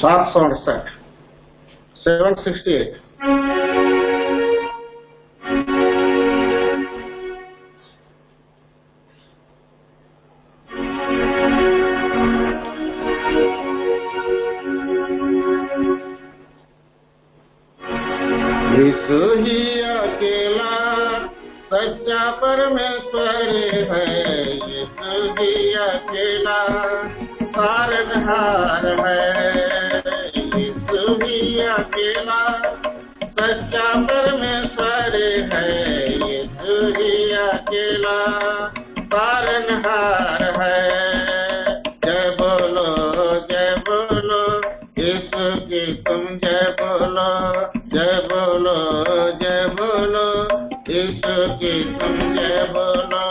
768 768 यीशु ही अकेला सच्चा परमेश्वर है। यीशु ही अकेला तारनहार है। यीशु ही अकेला सच्चा परमेश्वर है। यीशु ही अकेला तारनहार है। जय बोलो यीशु की तुम जय बोलो यीशु की तुम जय बोलो।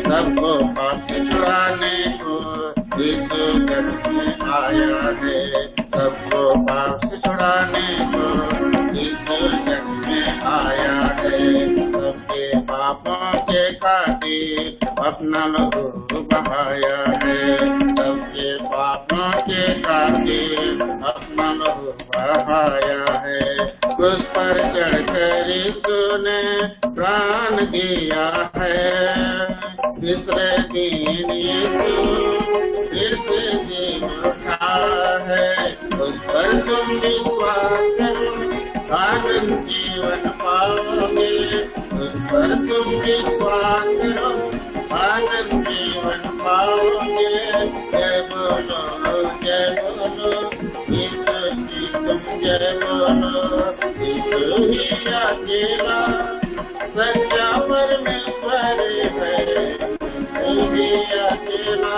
सबको पाप से छुड़ाने को यीशु जग में आया है। सबको पाप से छुड़ाने को यीशु जग में आया है। सबके पापों के खातिर अपना लहू बहाया है। सबके पापों के खातिर अपना लहू बहाया है। उस पर चढ़कर यीशु ने प्राण दिया है। तीसरे दिन यीशु फिर से जी उठा है। उस पर तुम विश्वास करो आनंद जीवन पाओगे। उस पर तुम विश्वास करो आनंद जीवन पाओगे। जय बोलो यीशु की तुम जय बोलो। यीशु ही अकेला सच्चा परमेश्वर है। यीशु ही अकेला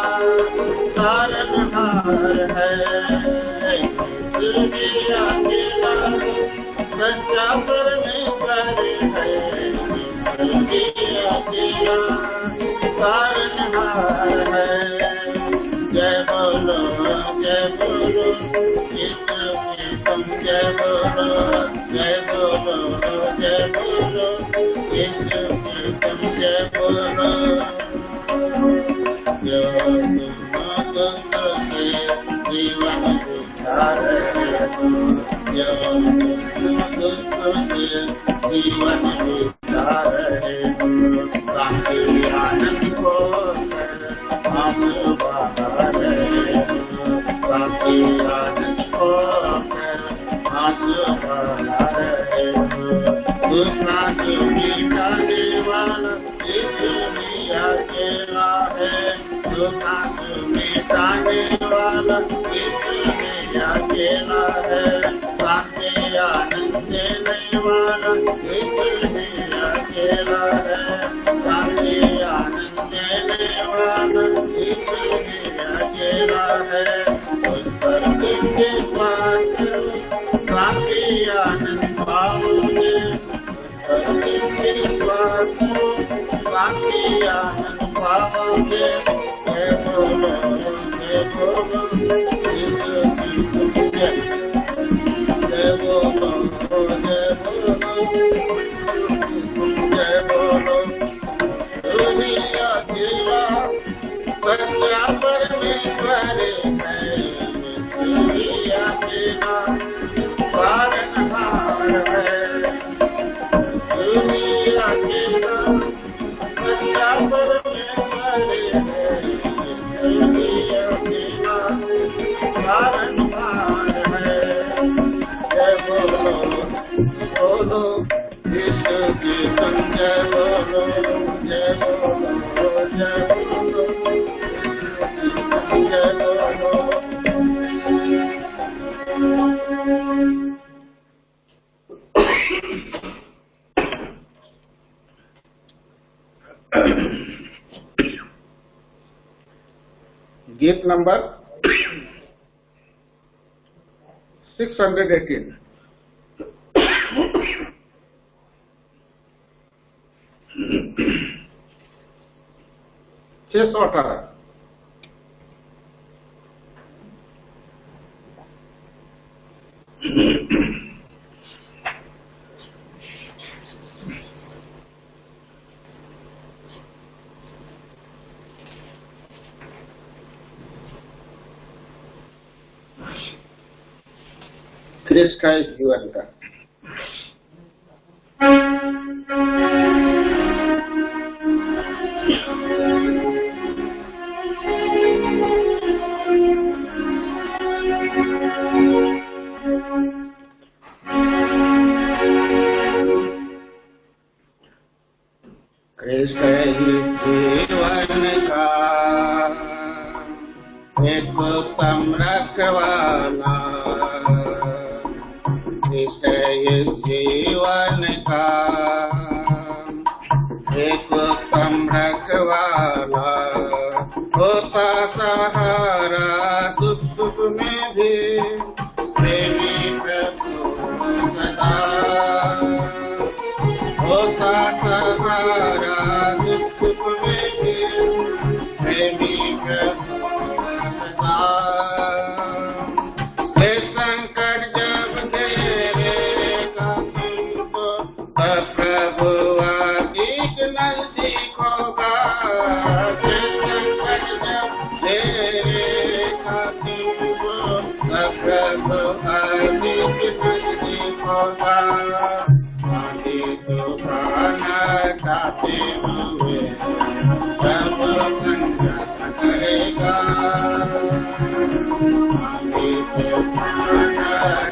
तारनहार है। यीशु ही अकेला सच्चा परमेश्वर है। यीशु ही अकेला तारनहार है। जय बोलो यीशु की तुम जय बोलो यीशु की तुम जय बोलो। जो तुम से जीवन उद्धार है। जो तुम से जीवन उद्धार है। शांति आनंद को हम बाहर है। शांति आनंद को हम बाहर है। दूसरा जो मिटाने वाला यीशु ही अकेला है। दूसरा जो मिटाने वाला यीशु ही अकेला है। शांति आनंद देने वाला यीशु ही अकेला है। शांति आनंद देने वाला यीशु ही अकेला है। उस पर विश्वास करो शांति आनंद पाओगे। विश्वास करो शांति आनंद पाओगे। जय बोलो यीशु की तुम जय बोलो तू ही अकेला सच्चा परमेश्वर है। तू ही अकेला तारनहार है। तू ही अकेला सच्चा परमेश्वर है। तू ही अकेला तारनहार है। जय बोलो यीशु की तुम जय बोलो जय बोलो जय बोलो। गीत नंबर 618 618 क्रिस का जीवन का कृष्ण जीवन का एक उत्तम रखवाला, कृष्ण जीवन का एक उत्तम रखवाला, होता सहारा दुख सुख में भी प्रेमी प्रभु सदा, होता सहारा दुख सुख में भी प्रेमी प्रभु सदा। हे संकट जब घेरेगा तुमको, प्रभु अधिक नजदीक होगा। हे संकट जब घेरेगा तुमको, प्रभु अधिक नजदीक होगा। गाते हुए प्रभु संकट करेगा,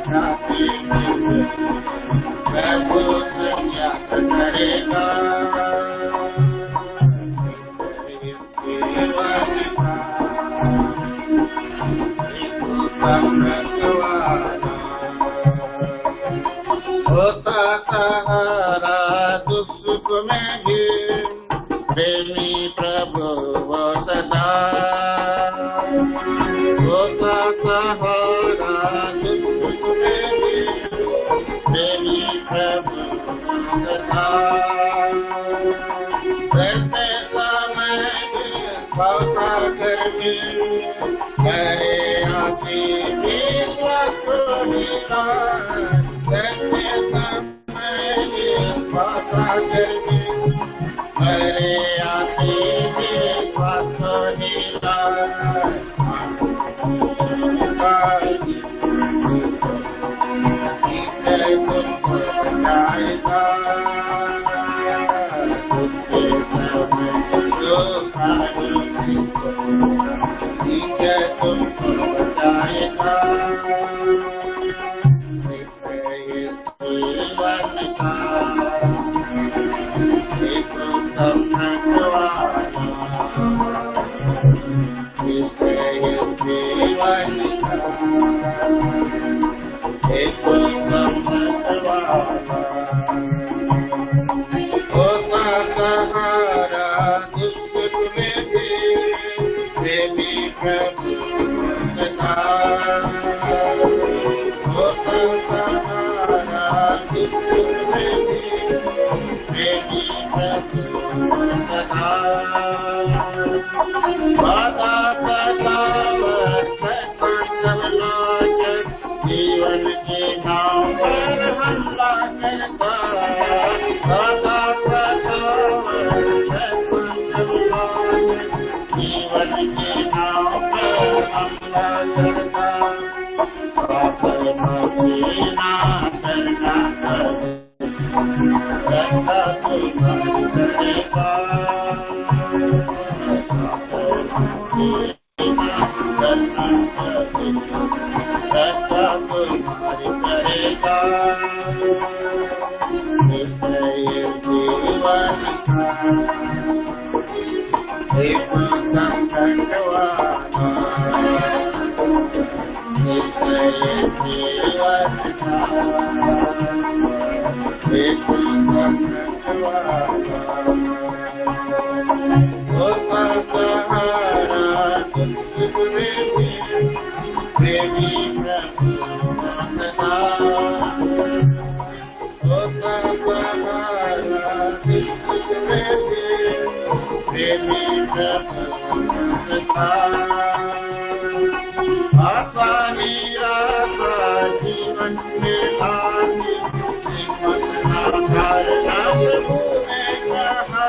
गाते हुए प्रभु संकट करेगा। होता सहारा दुख सुख में भी प्रेमी प्रभु वो सदा, होता सहारा दुख सुख में भी प्रेमी प्रभु सदा। रहते समय होता गर्मी करे आती विश्वास होगा, रहते समय होता गर्मी करे आती विश्वास होगा। तुमको बचाएगा तुमको बचाएगा। जीवन का एक उत्तम रखवाला, जीवन का एक उत्तम रखवाला, होता सहारा दुख सुख में भी प्रेमी प्रभु सदा, होता सहारा दुख सुख में भी प्रेमी प्रभु सदा। वादा सदावत सर्वनाशक जीवन के नाम पर हमला करता, वादा सदावत सर्वनाशक जीवन के नाम पर हमला करता। मदीना करना रखा तुम्हारी करेगा, रखा तुम्हारी करेगा। जीवन का एक संकट वाला, जीवन का एक संकट वाला, होता सहारा दुख सुख में भी प्रेमी प्रभु सदा, होता सहारा दुख सुख में भी प्रेमी प्रभु सदा। आसानी आशा जीवन में आनी, जीवन धारणा प्रभु ने कहा।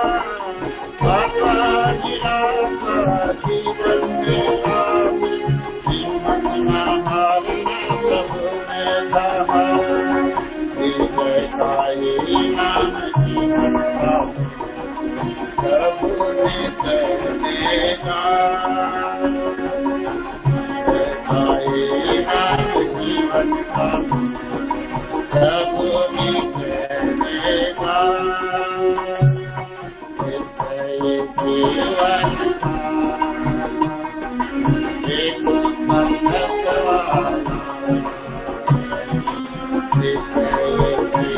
आसानी आशा जीवन में आनी, जीवन धारणा प्रभु ने कहा। जीवन का प्रभु मिलेगा जीवन एक भगवान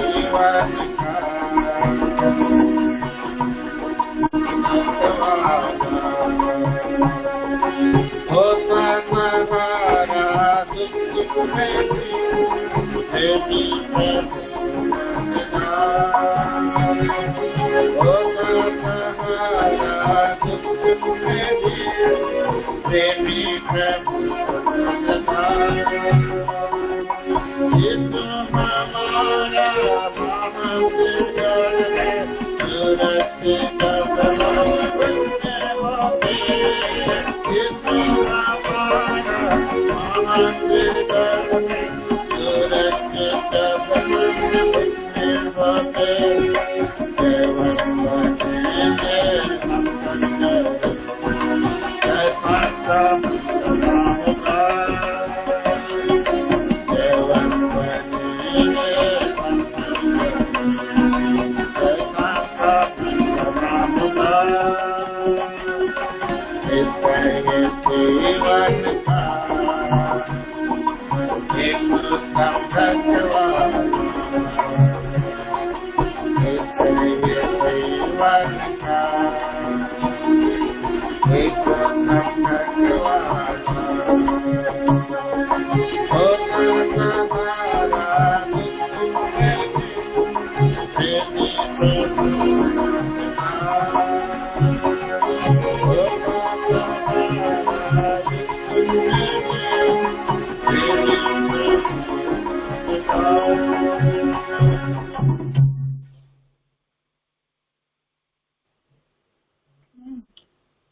जीवन होता सहारा दुख में देवी में होता सहारा दुख में देवी प्रभु यीशु हमारा महान है सुरक्षित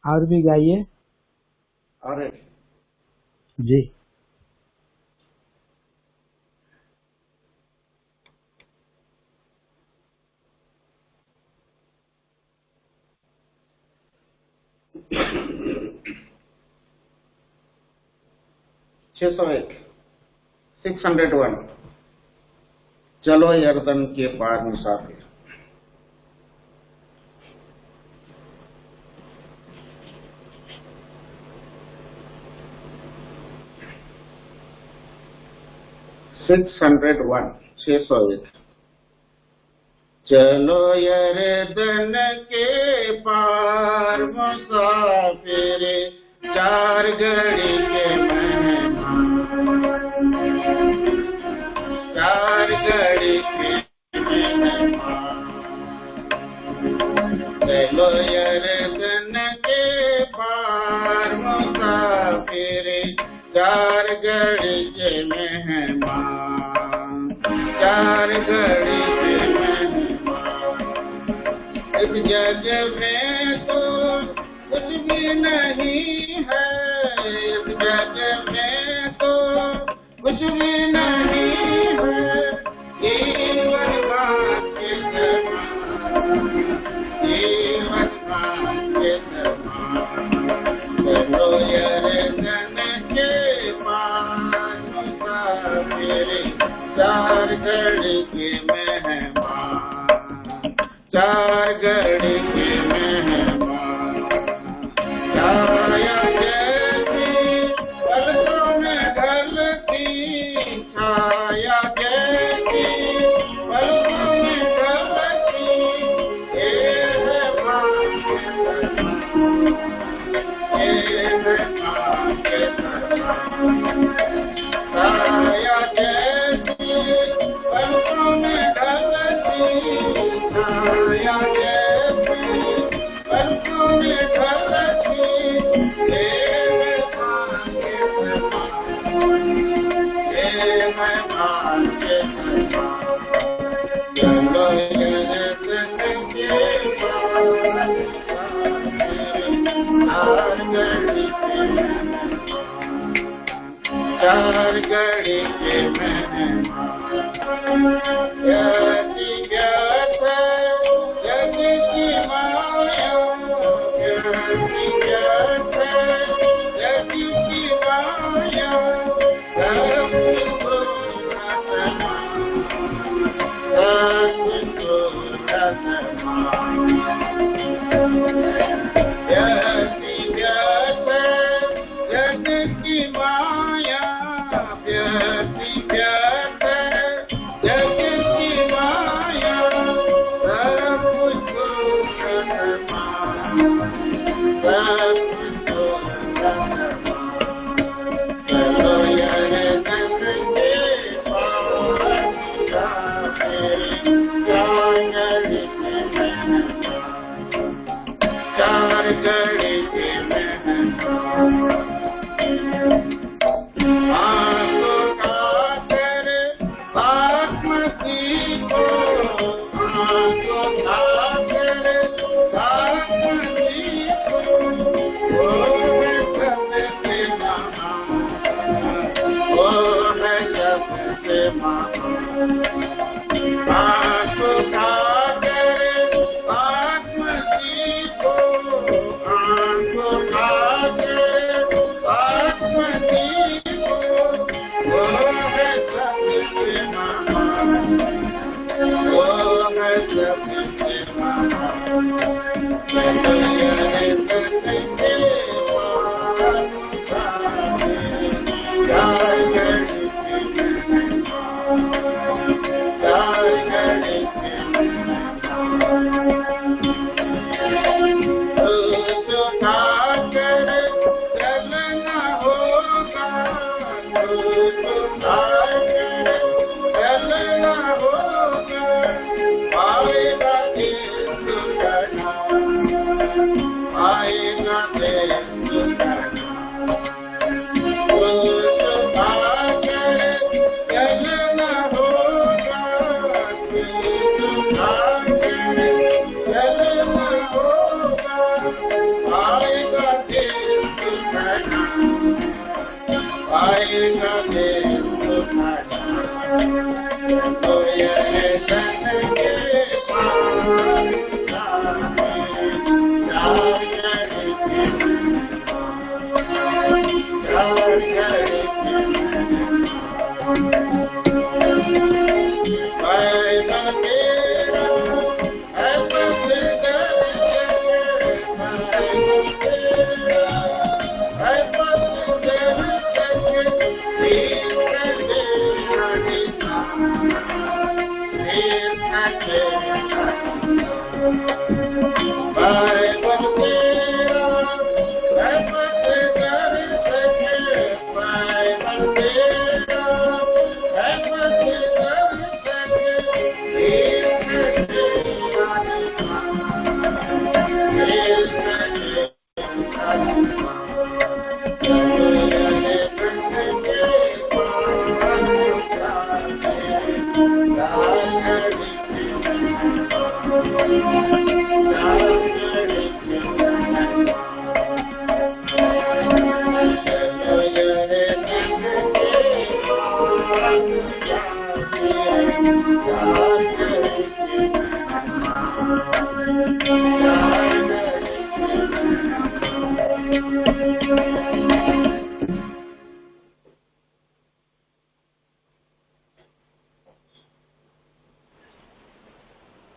और भी गाइए। अरे जी (601) 601 चलो यरदन के पार मुसाफिर। चलो यरदन के पार मुसाफिर, 4 घड़ी के मेहमान, 4 घड़ी के मेहमान। चलो यरदन के पार मुसाफिर, 4 घड़ी के मेहमान, 4 घड़ी के मेहमान। इस जग में तो कुछ भी नहीं है, इस जग में तो कुछ भी नहीं है, जीवन के समान, जीवन के समान। चलो यरदन के पार मुसाफिर, 4 घड़ी के मेहमान, 4 घड़ी के मेहमान। छाया जैसी पलकों में ढलती, छाया जैसी पलकों में ढलती, ये है मां के समान, ये है मां के समान। छाया जैसी पलकों में ढलती, छाया जैसी पलकों में ढलती, ये है मां के समान, ये है मां के समान। चलो यरदन के पार, 4 घड़ी के मेहमान, 4 घड़ी के मेहमान। यदि व्यर्थ जग की माया, यदि व्यर्थ से आँख उठाकर आत्मजी को, आँख उठाकर आत्मजी को, वो है सबसे महान, वो है सबसे महान।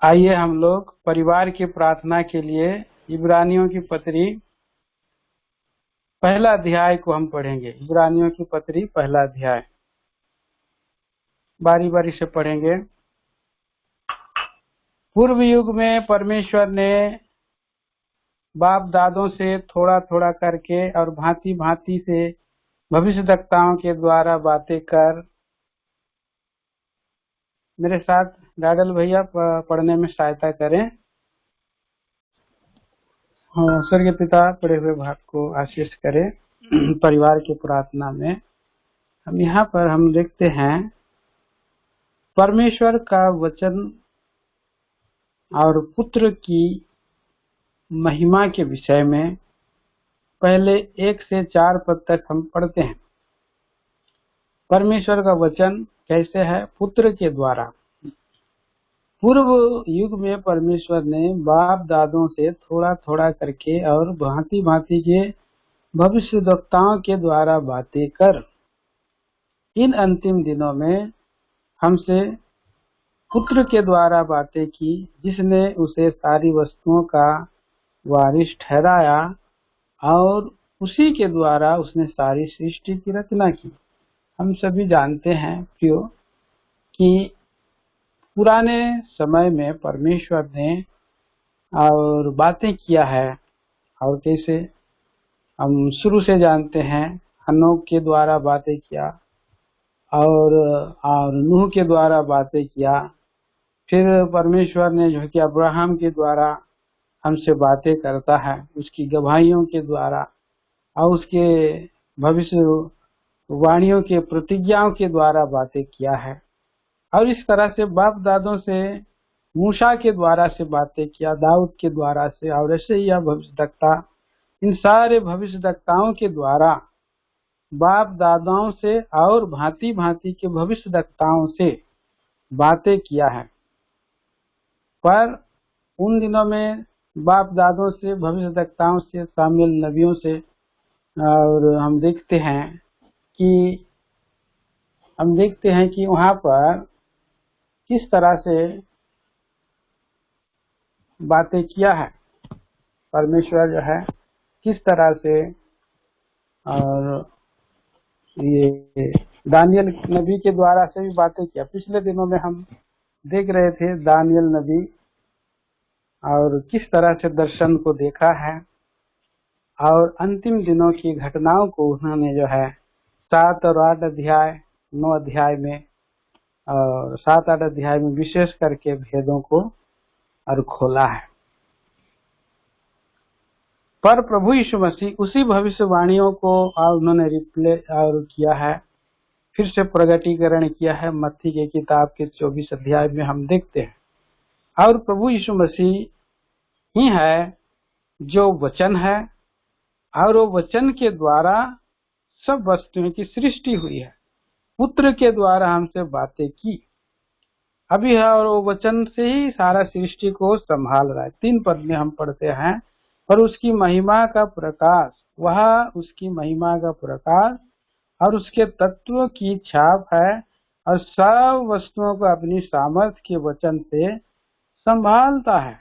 आइए हम लोग परिवार की प्रार्थना के लिए इब्रानियों की पत्री पहला अध्याय को हम पढ़ेंगे। इब्रानियों की पत्री पहला अध्याय बारी बारी से पढ़ेंगे। पूर्व युग में परमेश्वर ने बाप दादों से थोड़ा थोड़ा करके और भांति भांति से भविष्यद्वक्ताओं के द्वारा बातें कर, मेरे साथ डाडल भैया पढ़ने में सहायता करें। हाँ, स्वर्गीय पिता पढ़े हुए भाग को आशीष करें। परिवार की प्रार्थना में हम यहाँ पर हम देखते हैं परमेश्वर का वचन और पुत्र की महिमा के विषय में पहले 1 से 4 पद तक हम पढ़ते हैं। परमेश्वर का वचन कैसे है? पुत्र के द्वारा। पूर्व युग में परमेश्वर ने बाप दादों से थोड़ा थोड़ा करके और भांति भांति के भविष्यद्वक्ताओं के द्वारा बातें कर, इन अंतिम दिनों में हमसे पुत्र के द्वारा बातें की, जिसने उसे सारी वस्तुओं का वारिस ठहराया और उसी के द्वारा उसने सारी सृष्टि की रचना की। हम सभी जानते हैं प्रियो कि पुराने समय में परमेश्वर ने और बातें किया है, और कैसे हम शुरू से जानते हैं। हनोक के द्वारा बातें किया और नूह के द्वारा बातें किया। फिर परमेश्वर ने जो कि अब्राहम के द्वारा हमसे बातें करता है, उसकी गवाहियों के द्वारा और उसके भविष्य वाणियों के प्रतिज्ञाओं के द्वारा बातें किया है। और इस तरह से बाप दादों से मूसा के द्वारा से बातें किया, दाऊद के द्वारा से, और ऐसे ही भविष्यद्वक्ता, इन सारे भविष्यद्वक्ताओं के द्वारा बाप दादाओं से और भांति भांति के भविष्यवक्ताओं से बातें किया है। पर उन दिनों में बाप दादों से, भविष्यवक्ताओं से, शामिल नबियों से, और हम देखते हैं कि वहां पर किस तरह से बातें किया है परमेश्वर जो है, किस तरह से। और ये दानियल नबी के द्वारा से भी बातें किया। पिछले दिनों में हम देख रहे थे दानियल नबी और किस तरह से दर्शन को देखा है और अंतिम दिनों की घटनाओं को उन्होंने जो है 7 और 8 अध्याय, 9 अध्याय में और 7-8 अध्याय में विशेष करके भेदों को और खोला है। पर प्रभु यीशु मसीह उसी भविष्यवाणियों को उन्होंने रिप्ले और किया है, फिर से प्रगटीकरण किया है। मत्ती के किताब के 24 अध्याय में हम देखते हैं। और प्रभु यीशु मसीह ही है जो वचन है, और वो वचन के द्वारा सब वस्तुओं की सृष्टि हुई है। पुत्र के द्वारा हमसे बातें की अभी है, और वो वचन से ही सारा सृष्टि को संभाल रहा है। 3 पद में हम पढ़ते हैं, पर उसकी महिमा का प्रकाश, वह उसकी महिमा का प्रकाश और उसके तत्व की छाप है, और सब वस्तुओं को अपनी सामर्थ्य के वचन से संभालता है।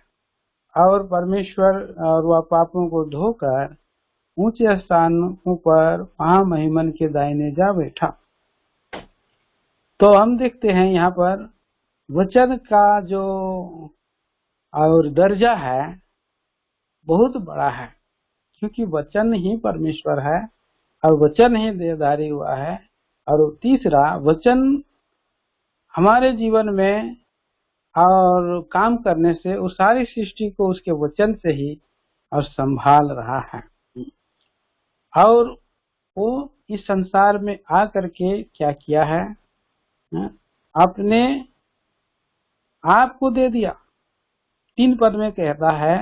और परमेश्वर और वह पापों को धोकर ऊंचे स्थानों पर महामहिमन के दाहिने जा बैठा। तो हम देखते हैं यहाँ पर वचन का जो और दर्जा है बहुत बड़ा है, क्योंकि वचन ही परमेश्वर है और वचन ही देहधारी हुआ है। और तीसरा, वचन हमारे जीवन में और काम करने से उस सारी सृष्टि को उसके वचन से ही और संभाल रहा है। और वो इस संसार में आकर के क्या किया है, अपने आप को दे दिया। 3 पद में कहता है,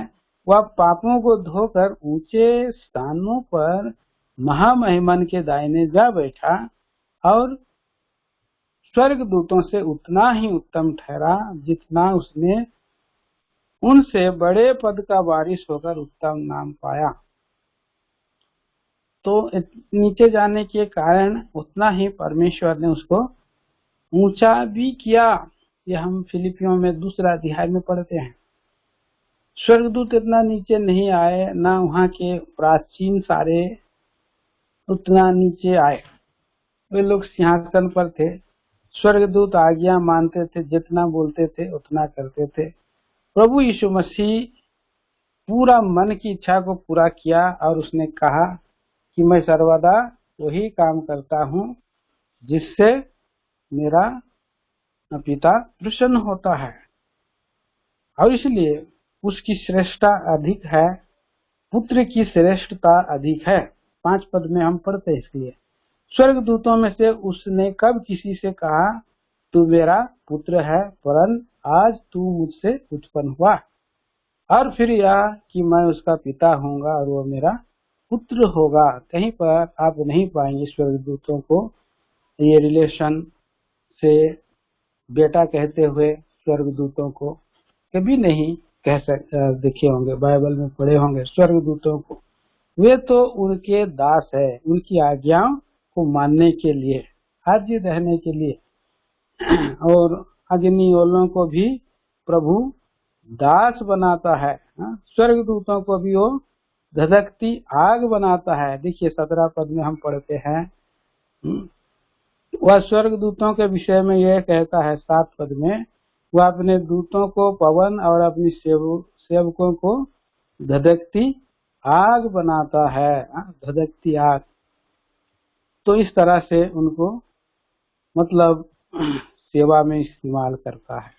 वह पापों को धोकर ऊंचे स्थानों पर महामहिमन के दाहिने जा बैठा और स्वर्गदूतों से उतना ही उत्तम ठहरा जितना उसने उनसे बड़े पद का वारिस होकर उत्तम नाम पाया। तो नीचे जाने के कारण उतना ही परमेश्वर ने उसको ऊंचा भी किया। ये हम फिलिपियों में 2 अध्याय में पढ़ते हैं। स्वर्गदूत इतना नीचे नहीं आए, ना वहां के प्राचीन सारे उतना नीचे आए। वे लोग सिंहासन पर थे। स्वर्गदूत आज्ञा मानते थे, जितना बोलते थे उतना करते थे। प्रभु यीशु मसीह पूरा मन की इच्छा को पूरा किया और उसने कहा कि मैं सर्वदा वही काम करता हूँ जिससे मेरा पिता प्रसन्न होता है। और इसलिए उसकी श्रेष्ठता अधिक है, पुत्र की श्रेष्ठता अधिक है। 5 पद में हम पढ़ते हैं। इसलिए स्वर्गदूतों में से उसने कब किसी से कहा, तू मेरा पुत्र है, परंतु आज तू मुझसे उत्पन्न हुआ। और फिर यह कि मैं उसका पिता होऊंगा और वो मेरा पुत्र होगा। कहीं पर आप नहीं पाएंगे स्वर्गदूतों को ये रिलेशन से बेटा कहते हुए। स्वर्गदूतों को कभी नहीं देखे होंगे, बाइबल में पढ़े होंगे स्वर्गदूतों को। वे तो उनके दास है, उनकी आज्ञाओं को मानने के लिए, हाजिर रहने के लिए। और अग्नियोलों को भी प्रभु दास बनाता है। स्वर्गदूतों को भी वो धधकती आग बनाता है। देखिए 17 पद में हम पढ़ते हैं। वह स्वर्गदूतों के विषय में यह कहता है 7 पद में, वह अपने दूतों को पवन और अपनी सेवकों को धधकती आग बनाता है। धधकती आग। तो इस तरह से उनको मतलब सेवा में इस्तेमाल करता है।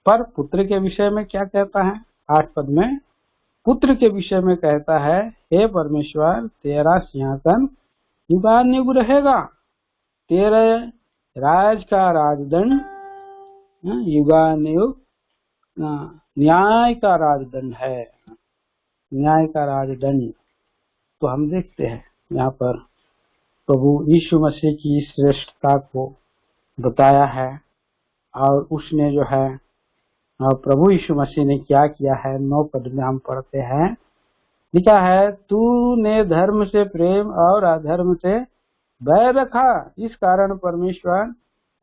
पर पुत्र के विषय में क्या कहता है? 8 पद में पुत्र के विषय में कहता है, हे परमेश्वर, तेरा सिंहासन युगानुयुग रहेगा, तेरे राज का राजदंड युगानुयुग न्याय का राजदंड है। न्याय का राजदंड। तो हम देखते हैं यहाँ पर प्रभु यीशु मसीह की श्रेष्ठता को बताया है। और उसने जो है प्रभु यीशु मसीह ने क्या किया है, 9 पद में हम पढ़ते हैं, लिखा है, तूने धर्म से प्रेम और अधर्म से बैर रखा, इस कारण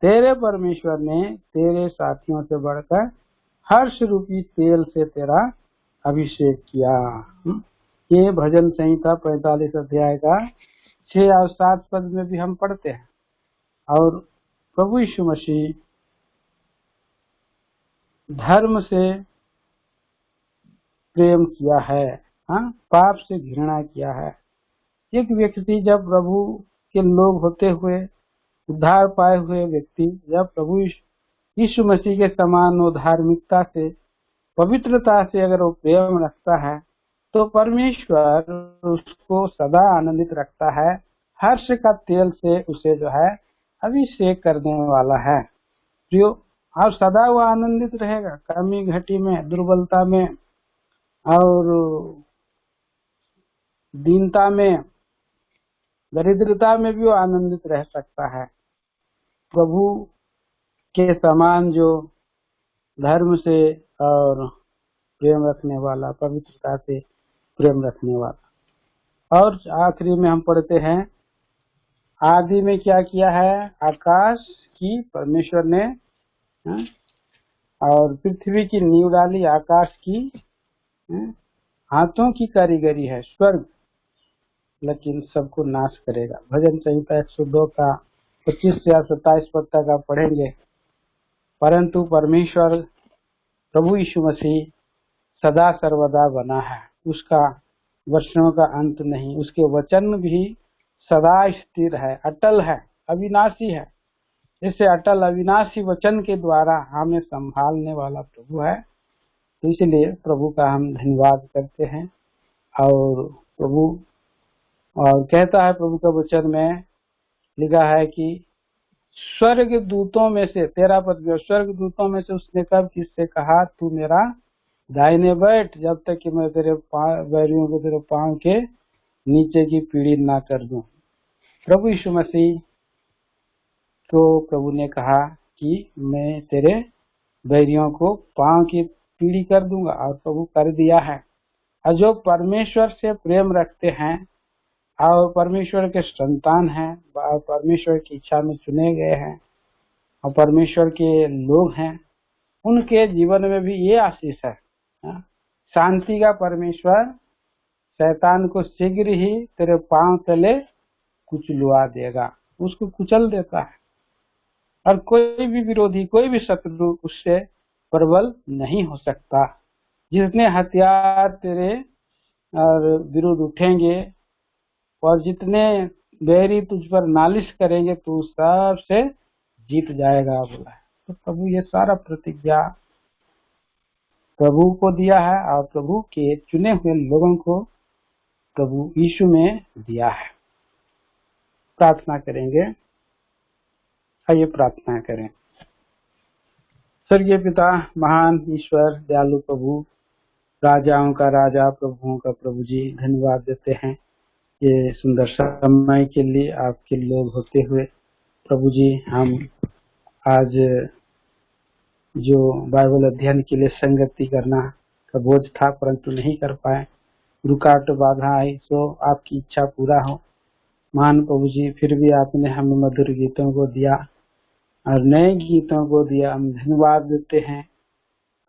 तेरे परमेश्वर ने तेरे साथियों से बढ़कर हर्ष रूपी तेल से तेरा अभिषेक किया। ये भजन संहिता 45 अध्याय का 6 और 7 पद में भी हम पढ़ते हैं। और प्रभु यीशु मसीह धर्म से प्रेम किया है, पाप से घृणा किया है। एक व्यक्ति जब प्रभु के लोग होते हुए, उद्धार पाए हुए व्यक्ति जब प्रभु यीशु मसीह के समान वो धार्मिकता से, पवित्रता से अगर वो प्रेम रखता है, तो परमेश्वर उसको सदा आनंदित रखता है। हर्ष का तेल से उसे जो है अभिषेक करने वाला है। जो और सदा वो आनंदित रहेगा, कमी घटी में, दुर्बलता में और दीनता में, दरिद्रता में भी वो आनंदित रह सकता है। प्रभु के समान जो धर्म से और प्रेम रखने वाला, पवित्रता से प्रेम रखने वाला। और आखिरी में हम पढ़ते हैं, आदि में क्या किया है, आकाश की परमेश्वर ने और पृथ्वी की नींव डाली। आकाश की हाथों की कारीगरी है, स्वर्ग लेकिन सबको नाश करेगा। भजन संहिता 102 का 25 से 27 पद तक आप पढ़ेंगे। परंतु परमेश्वर प्रभु यीशु मसीह सदा सर्वदा बना है, उसका वर्षों का अंत नहीं, उसके वचन भी सदा स्थिर है, अटल है, अविनाशी है। इससे अटल अविनाशी वचन के द्वारा हमें संभालने वाला प्रभु है। तो इसलिए प्रभु का हम धन्यवाद करते हैं। और प्रभु और कहता है, प्रभु का वचन में लिखा है कि स्वर्ग दूतों में से, 13 पद में, स्वर्ग दूतों में से उसने कब किससे कहा, तू मेरा दाहिने बैठ, जब तक कि मैं तेरे बैरियों को तेरे पांव के नीचे की पीढ़ी ना कर दूं। प्रभु यीशु मसीह तो प्रभु ने कहा कि मैं तेरे बैरियों को पांव की पीढ़ी कर दूंगा, और प्रभु कर दिया है। और जो परमेश्वर से प्रेम रखते हैं और परमेश्वर के संतान हैं और परमेश्वर की इच्छा में चुने गए हैं और परमेश्वर के लोग हैं, उनके जीवन में भी ये आशीष है, शांति का परमेश्वर शैतान को शीघ्र ही तेरे पांव तले कुचलवा देगा, उसको कुचल देता है। और कोई भी विरोधी, कोई भी शत्रु उससे प्रबल नहीं हो सकता। जितने हथियार तेरे और विरुद्ध उठेंगे और जितने बैरी तुझ पर नालिश करेंगे, तू सब से जीत जाएगा बोला है। तो प्रभु ये सारा प्रतिज्ञा प्रभु को दिया है और प्रभु के चुने हुए लोगों को प्रभु यीशु में दिया है। प्रार्थना करेंगे, आइए प्रार्थना करें। स्वर्गीय पिता, महान ईश्वर, दयालु प्रभु, राजाओं का राजा, प्रभुओं का प्रभु जी, धन्यवाद देते हैं ये सुंदर समय के लिए आपके लोग होते हुए। प्रभु जी, हम आज जो बाइबल अध्ययन के लिए संगति करना का बोझ था परंतु नहीं कर पाए, रुकावट बाधा आई, सो आपकी इच्छा पूरा हो। महान प्रभु जी, फिर भी आपने हमें मधुर गीतों को दिया और नए गीतों को दिया, हम धन्यवाद देते हैं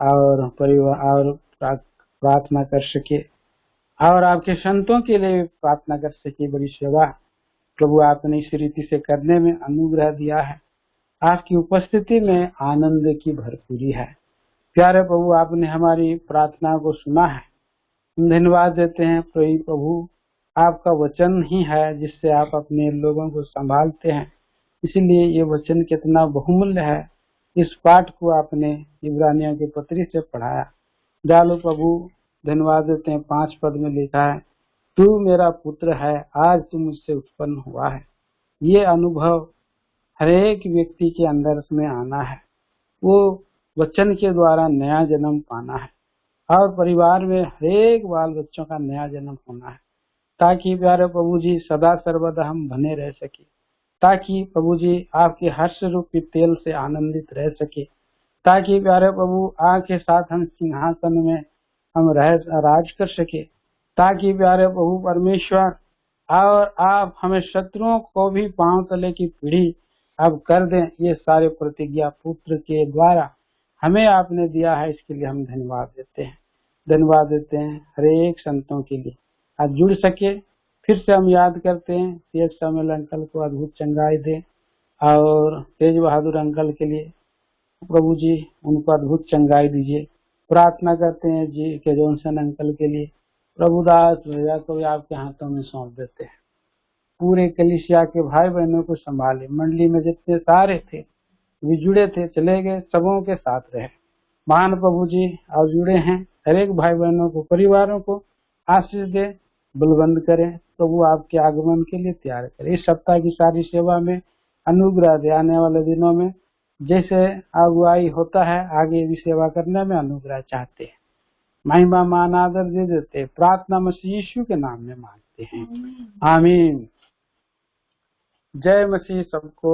और परिवार और प्रार्थना कर सके और आपके संतों के लिए प्रार्थना कर सके। बड़ी सेवा प्रभु आपने इस रीति से करने में अनुग्रह दिया है। आपकी उपस्थिति में आनंद की भरपूरी है। प्यारे प्रभु, आपने हमारी प्रार्थना को सुना है, धन्यवाद देते हैं। प्रभु, आपका वचन ही है जिससे आप अपने लोगों को संभालते हैं, इसलिए ये वचन कितना बहुमूल्य है। इस पाठ को आपने इब्रानियों के पत्री से पढ़ाया। दयालु प्रभु, धन्यवाद देते हैं। 5 पद में लिखा है, तू मेरा पुत्र है, आज तू मुझसे उत्पन्न हुआ है। ये अनुभव हरेक व्यक्ति के अंदर में आना है, वो वचन के द्वारा नया जन्म पाना है और परिवार में हरेक बाल बच्चों का नया जन्म होना है। ताकि प्यारे प्रभु जी सदा सर्वदा हम बने रह सके, ताकि प्रभु जी आपके हर्ष रूपी तेल से आनंदित रह सके, ताकि प्यारे प्रभु आपके साथ हम सिंहासन में हम राज कर सके, ताकि प्यारे प्रभु परमेश्वर और आप हमें शत्रुओं को भी पांव तले की पीढ़ी अब कर दें। ये सारे प्रतिज्ञा पुत्र के द्वारा हमें आपने दिया है, इसके लिए हम धन्यवाद देते हैं। धन्यवाद देते हैं हरेक संतों के लिए आज जुड़ सके। फिर से हम याद करते हैं तेज सामुएल अंकल को अद्भुत चंगाई दे, और तेज बहादुर अंकल के लिए प्रभु जी उनको अद्भुत चंगाई दीजिए। प्रार्थना करते हैं जी के जॉनसन अंकल के लिए, प्रभुदास भैया को भी आपके हाथों में सौंप देते हैं। पूरे कलीसिया के भाई बहनों को संभाले, मंडली में जितने सारे थे भी जुड़े थे चले गए, सबों के साथ रहे। महान प्रभु जी और जुड़े हैं हरेक भाई बहनों को, परिवारों को आशीष दे, बलबंद करें। प्रभु आपके आगमन के लिए तैयार करें। इस सप्ताह की सारी सेवा में अनुग्रह दे, आने वाले दिनों में जैसे अगुवाई होता है आगे भी सेवा करने में अनुग्रह चाहते हैं। महिमा मान आदर दे देते, प्रार्थना मसीह यीशु के नाम में मांगते हैं, आमीन। जय मसीह सबको।